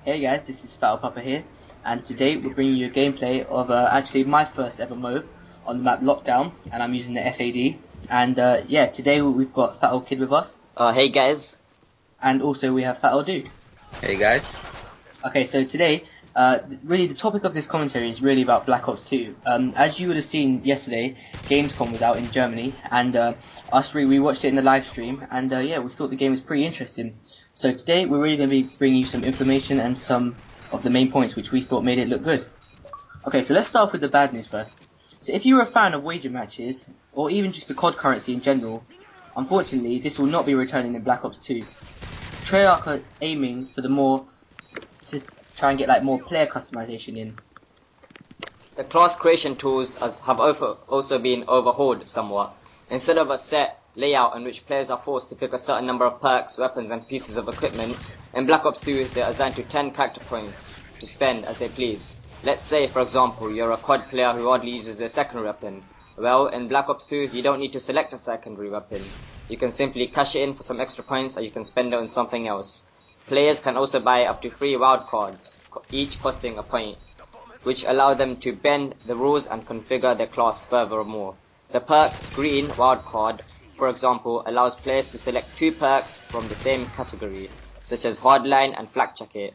Hey guys, this is FattOldPapa here, and today we're bringing you a gameplay of actually my first ever Moab on the map Lockdown, and I'm using the FAD. And yeah, today we've got FattOldKid with us. Hey guys. And also we have FattOldDude. Hey guys. Okay, so today, really the topic of this commentary is really about Black Ops 2. As you would have seen yesterday, Gamescon was out in Germany, and we watched it in the live stream, and yeah, we thought the game was pretty interesting. So today we're really going to be bringing you some information and some of the main points which we thought made it look good. Okay, so let's start with the bad news first. So if you're a fan of wager matches, or even just the COD currency in general, unfortunately this will not be returning in Black Ops 2. Treyarch are aiming for to try and get like more player customization in. The class creation tools have also been overhauled somewhat. Instead of a set layout in which players are forced to pick a certain number of perks, weapons and pieces of equipment, in Black Ops 2 they're assigned to 10 character points to spend as they please. Let's say, for example, you're a COD player who hardly uses their secondary weapon. Well, in Black Ops 2 you don't need to select a secondary weapon. You can simply cash it in for some extra points, or you can spend it on something else. Players can also buy up to 3 wildcards, each costing a point, which allow them to bend the rules and configure their class furthermore. The perk Green Wildcard, for example, allows players to select 2 perks from the same category, such as Hardline and Flak Jacket.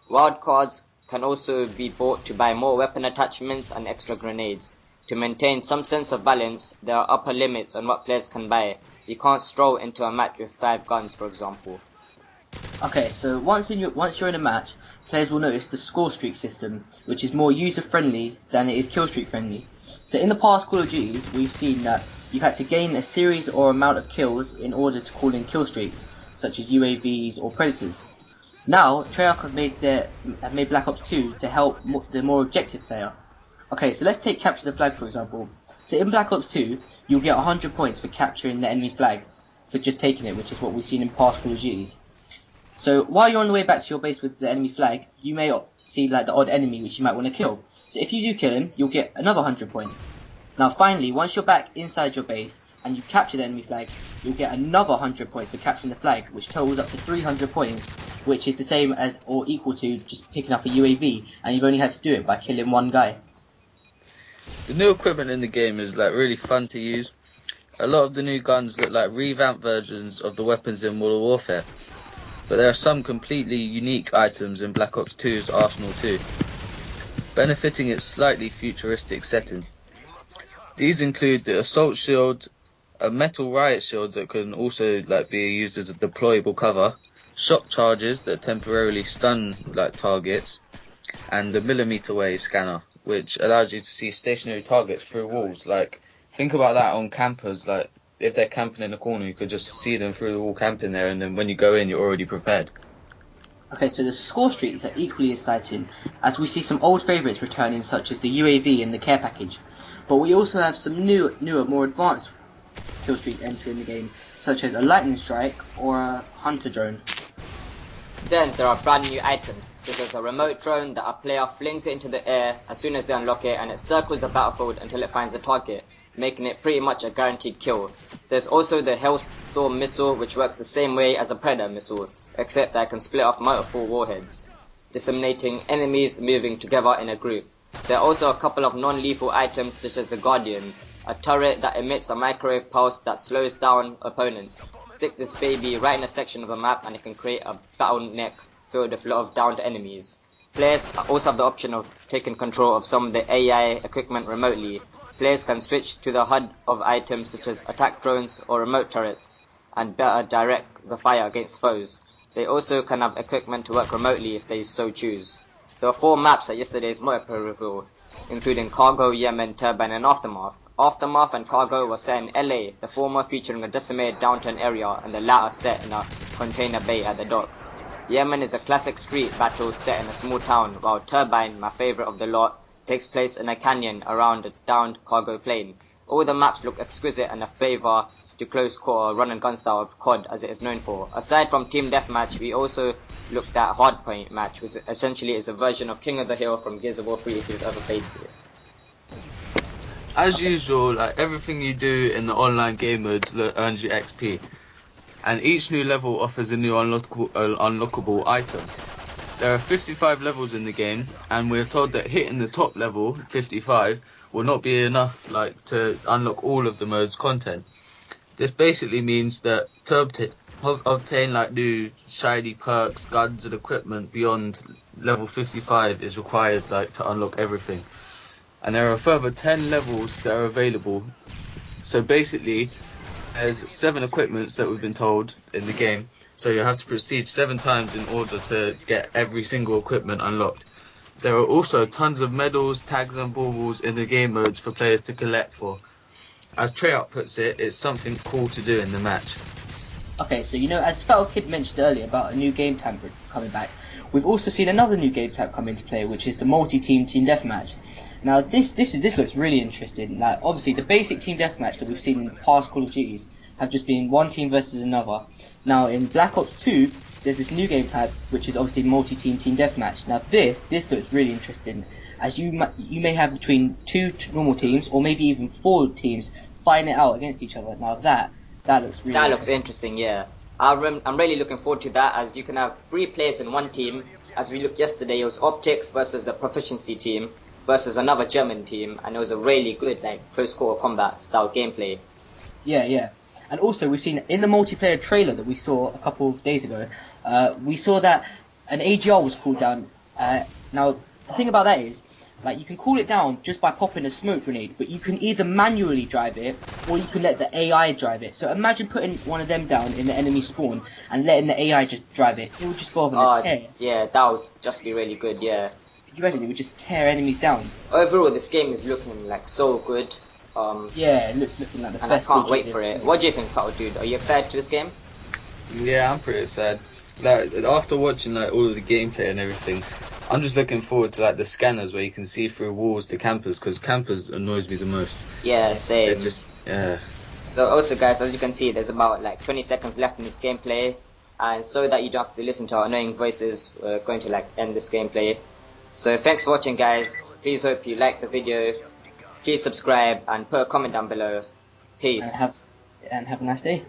Wildcards can also be bought to buy more weapon attachments and extra grenades. To maintain some sense of balance, there are upper limits on what players can buy. You can't stroll into a match with 5 guns, for example. Okay, so once you're in a match, players will notice the score streak system, which is more user friendly than it is kill streak friendly. So in the past Call of Duties, we've seen that you've had to gain a series or amount of kills in order to call in kill streaks, such as UAVs or Predators. Now, Treyarch have made Black Ops 2 to help the more objective player. Okay, so let's take Capture the Flag for example. So in Black Ops 2, you'll get 100 points for capturing the enemy flag, for just taking it, which is what we've seen in past Call of Duties. So while you're on the way back to your base with the enemy flag, you may see like the odd enemy which you might want to kill. So if you do kill him, you'll get another 100 points. Now finally, once you're back inside your base and you capture the enemy flag, you'll get another 100 points for capturing the flag, which totals up to 300 points, which is the same as or equal to just picking up a UAV, and you've only had to do it by killing one guy. The new equipment in the game is like really fun to use. A lot of the new guns look like revamped versions of the weapons in Modern Warfare. But there are some completely unique items in Black Ops 2's arsenal too, benefiting its slightly futuristic setting. These include the assault shield, a metal riot shield that can also be used as a deployable cover, shock charges that temporarily stun targets, and the millimeter wave scanner, which allows you to see stationary targets through walls. Think about that on campers, if they're camping in a corner, you could just see them through the wall camping there, and then when you go in, you're already prepared. Okay, so the score streaks are equally exciting, as we see some old favourites returning, such as the UAV and the care package. But we also have some newer, more advanced kill streaks entering the game, such as a lightning strike or a hunter drone. Then there are brand new items, such as a remote drone that a player flings it into the air as soon as they unlock it, and it circles the battlefield until it finds a target, making it pretty much a guaranteed kill. There's also the Hellstorm missile, which works the same way as a Predator missile, except that it can split off multiple warheads, disseminating enemies moving together in a group. There are also a couple of non-lethal items, such as the Guardian, a turret that emits a microwave pulse that slows down opponents. Stick this baby right in a section of the map and it can create a bottleneck filled with a lot of downed enemies. Players also have the option of taking control of some of the AI equipment remotely. Players can switch to the HUD of items such as attack drones or remote turrets, and better direct the fire against foes. They also can have equipment to work remotely if they so choose. There were 4 maps at yesterday's Moab reveal, including Cargo, Yemen, Turbine and Aftermath. Aftermath and Cargo were set in LA, the former featuring a decimated downtown area and the latter set in a container bay at the docks. Yemen is a classic street battle set in a small town, while Turbine, my favourite of the lot, takes place in a canyon around a downed cargo plane. All the maps look exquisite and a favour to close quarter run and gun style of COD as it is known for. Aside from Team Deathmatch, we also looked at Hardpoint match, which essentially is a version of King of the Hill from Gears of War 3 if you've ever played it. As usual, everything you do in the online game modes earns you XP, and each new level offers a new unlockable item. There are 55 levels in the game, and we're told that hitting the top level, 55, will not be enough to unlock all of the mode's content. This basically means that to obtain new shiny perks, guns and equipment beyond level 55 is required to unlock everything. And there are a further 10 levels that are available. So basically there's 7 equipments that we've been told in the game, so you have to proceed 7 times in order to get every single equipment unlocked. There are also tons of medals, tags and baubles in the game modes for players to collect for. As Treyarch puts it, it's something cool to do in the match. Okay, so as FattOldKid mentioned earlier about a new game type coming back, we've also seen another new game type come into play, which is the multi-team team deathmatch. Now this looks really interesting. Obviously the basic team deathmatch that we've seen in past Call of Duties have just been one team versus another. Now in Black Ops 2, there's this new game type which is obviously multi-team team deathmatch. Now this looks really interesting, as you may have between 2 normal teams or maybe even 4 teams fighting it out against each other. Now that looks really interesting, yeah. I'm really looking forward to that, as you can have 3 players in one team. As we looked yesterday, it was Optics versus the Proficiency team versus another German team, and it was a really good close quarter combat style gameplay. Yeah. And also we've seen in the multiplayer trailer that we saw a couple of days ago, we saw that an AGR was called down. Now the thing about that is, you can cool it down just by popping a smoke grenade, but you can either manually drive it or you can let the AI drive it. So imagine putting one of them down in the enemy spawn and letting the AI just drive it. It would just go over and tear. Yeah, that would just be really good, yeah. You reckon it would just tear enemies down? Overall, this game is looking so good. Yeah, it looking like the and best. I can't wait for it. What do you think, Fatt, dude? Are you excited to this game? Yeah, I'm pretty excited. After watching all of the gameplay and everything, I'm just looking forward to the scanners where you can see through walls to campers, because campers annoys me the most. Yeah, same. They're just So also guys, as you can see, there's about 20 seconds left in this gameplay, and so that you don't have to listen to our annoying voices, we're going to end this gameplay. So thanks for watching guys, please hope you liked the video, please subscribe and put a comment down below. Peace. And have a nice day.